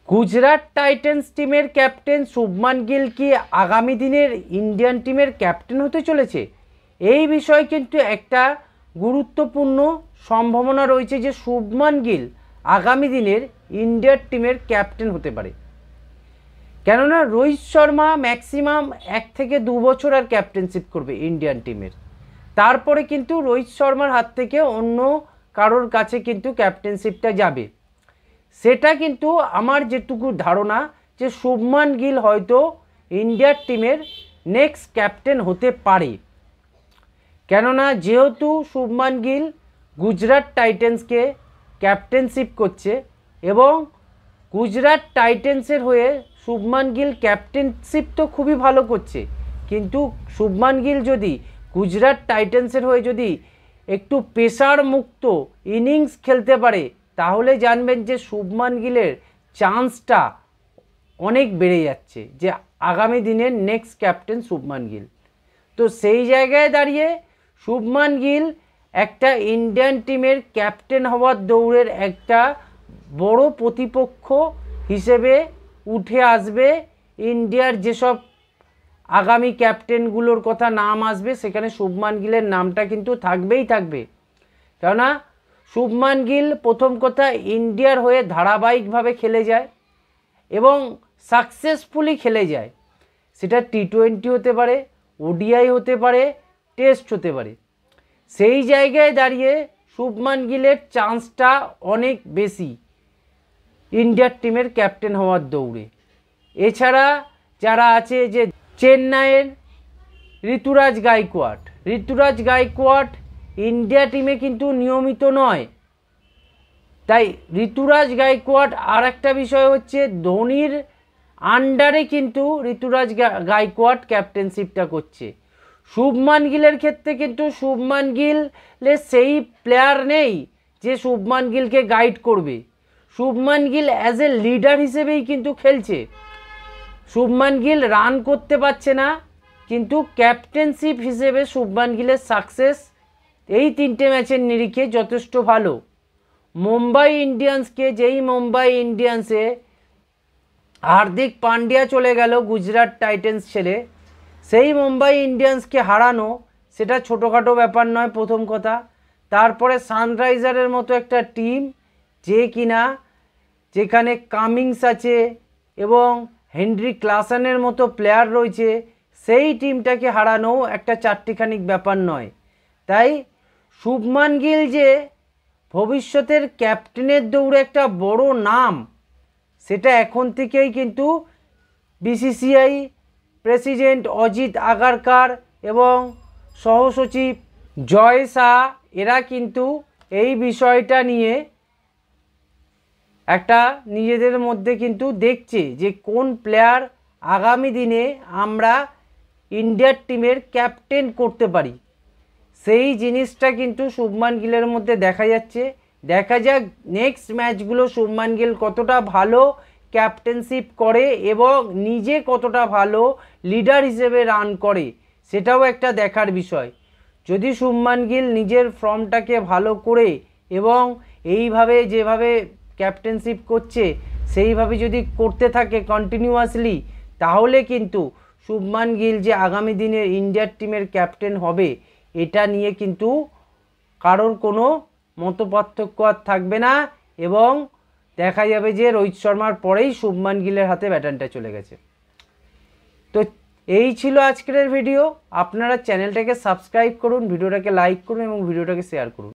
Gujarat Titans টিমের captain Shubman Gill কি আগামী দিনের ইন্ডিয়ান টিমের ক্যাপ্টেন হতে চলেছে? এই বিষয়ে কিন্তু একটা গুরুত্বপূর্ণ সম্ভাবনা রয়েছে যে শুভমান গিল আগামী দিনের ইন্ডিয়ার টিমের ক্যাপ্টেন হতে পারে। কেননা রোহিত শর্মা ম্যাক্সিমাম 1 থেকে 2 বছর আর ক্যাপ্টেনশিপ করবে ইন্ডিয়ান টিমের, তারপরে কিন্তু রোহিত শর্মার হাত থেকে অন্য কারোর কাছে কিন্তু ক্যাপ্টেনশিপটা যাবে। সেটা কিন্তু আমার যেটুকু ধারণা যে শুভমান গিল হয়তো ইন্ডিয়ার টিমের নেক্সট ক্যাপ্টেন হতে পারে। কেননা যেহেতু শুভমান গিল গুজরাট টাইটান্সকে ক্যাপ্টেনশিপ করছে এবং গুজরাট টাইটান্সের হয়ে শুভমান গিল ক্যাপ্টেনশিপ তো খুবই ভালো করছে, কিন্তু শুভমান গিল যদি গুজরাট টাইটান্সের হয়ে যদি একটু প্রেসার মুক্ত ইনিংস খেলতে পারে তাহলে জানবেন যে শুভমান গিলের চান্সটা অনেক বেড়ে যাচ্ছে যে আগামী দিনের নেক্সট ক্যাপ্টেন শুভমান গিল। তো সেই জায়গায় দাঁড়িয়ে শুভমান গিল একটা ইন্ডিয়ান টিমের ক্যাপ্টেন হওয়ার দৌড়ের একটা বড় প্রতিপক্ষ হিসেবে উঠে আসবে। ইন্ডিয়ার যেসব আগামী ক্যাপ্টেনগুলোর কথা নাম আসবে সেখানে শুভমান গিলের নামটা কিন্তু থাকবেই থাকবে। কেননা শুভমান গিল প্রথম কথা ইন্ডিয়ার হয়ে ধারাবাহিকভাবে খেলে যায় এবং সাকসেসফুলি খেলে যায়, সেটা টি20 হতে পারে, ওডিআই হতে পারে, টেস্ট হতে পারে। সেই জায়গায় দাঁড়িয়ে শুভমান গিলের চান্সটা অনেক বেশি ইন্ডিয়ার টিমের ক্যাপ্টেন হওয়ার দৌড়ে। এছাড়া যারা আছে যে চেন্নাইয়ের ঋতুরাজ গাইকোয়াড ইন্ডিয়া টিমে কিন্তু নিয়মিত নয়, তাই ঋতুরাজ গাইকোয়াড আর একটা বিষয় হচ্ছে ধোনির আন্ডারে কিন্তু ঋতুরাজ গাইকোয়াড ক্যাপ্টেনশিপটা করছে। শুভমান গিলের ক্ষেত্রে কিন্তু শুভমান গিলের সেই প্লেয়ার নেই যে শুভমান গিলকে গাইড করবে। Shubman Gill as a leader হিসেবেই কিন্তু খেলছে। শুভমান গিল রান করতে পারছে না, কিন্তু ক্যাপ্টেনশিপ হিসেবে শুভমান গিলের সাকসেস এই 3টে ম্যাচের নিরিখে যথেষ্ট ভালো। মুম্বাই ইন্ডিয়ান্সে হার্দিক পান্ডিয়া চলে গেল গুজরাট টাইটান্স ছেড়ে, সেই মুম্বাই ইন্ডিয়ান্সকে হারানো সেটা ছোটোখাটো ব্যাপার নয় প্রথম কথা। তারপরে সানরাইজারের মতো একটা টিম যে কিনা যেখানে কামিংস আছে এবং হেনরি ক্লাসেনের মতো প্লেয়ার রয়েছে, সেই টিমটাকে হারানো একটা চারটিখানিক ব্যাপার নয়। তাই শুভমান গিল যে ভবিষ্যতের ক্যাপ্টেনের দৌড়ে একটা বড় নাম, সেটা এখন থেকেই কিন্তু বিসিসিআই প্রেসিডেন্ট অজিত আগারকার এবং সহসচিব জয় শাহ এরা কিন্তু এই বিষয়টা নিয়ে একটা নিজেদের মধ্যে কিন্তু দেখছে যে কোন প্লেয়ার আগামী দিনে আমরা ইন্ডিয়ার টিমের ক্যাপ্টেন করতে পারি। সেই জিনিসটা কিন্তু শুভমান গিলের মধ্যে দেখা যাচ্ছে। দেখা যাক নেক্সট ম্যাচগুলো শুভমান গিল কতটা ভালো ক্যাপ্টেনশিপ করে এবং নিজে কতটা ভালো লিডার হিসেবে রান করে, সেটাও একটা দেখার বিষয়। যদি শুভমান গিল নিজের ফর্মটাকে ভালো করে এবং এইভাবে যেভাবে ক্যাপ্টেনশিপ করছে সেইভাবে যদি করতে থাকে কন্টিনিউয়াসলি, তাহলে কিন্তু শুভমান গিল যে আগামী দিনে ইন্ডিয়ার টিমের ক্যাপ্টেন হবে এটা নিয়ে কিন্তু কারোর কোনো মতপার্থক্য আর থাকবে না এবং দেখা যাবে যে রোহিত শর্মার পরেই শুভমান গিলের হাতে ব্যাটনটা চলে গেছে। তো এই ছিল আজকের ভিডিও। আপনারা চ্যানেলটাকে সাবস্ক্রাইব করুন, ভিডিওটাকে লাইক করুন এবং ভিডিওটাকে শেয়ার করুন।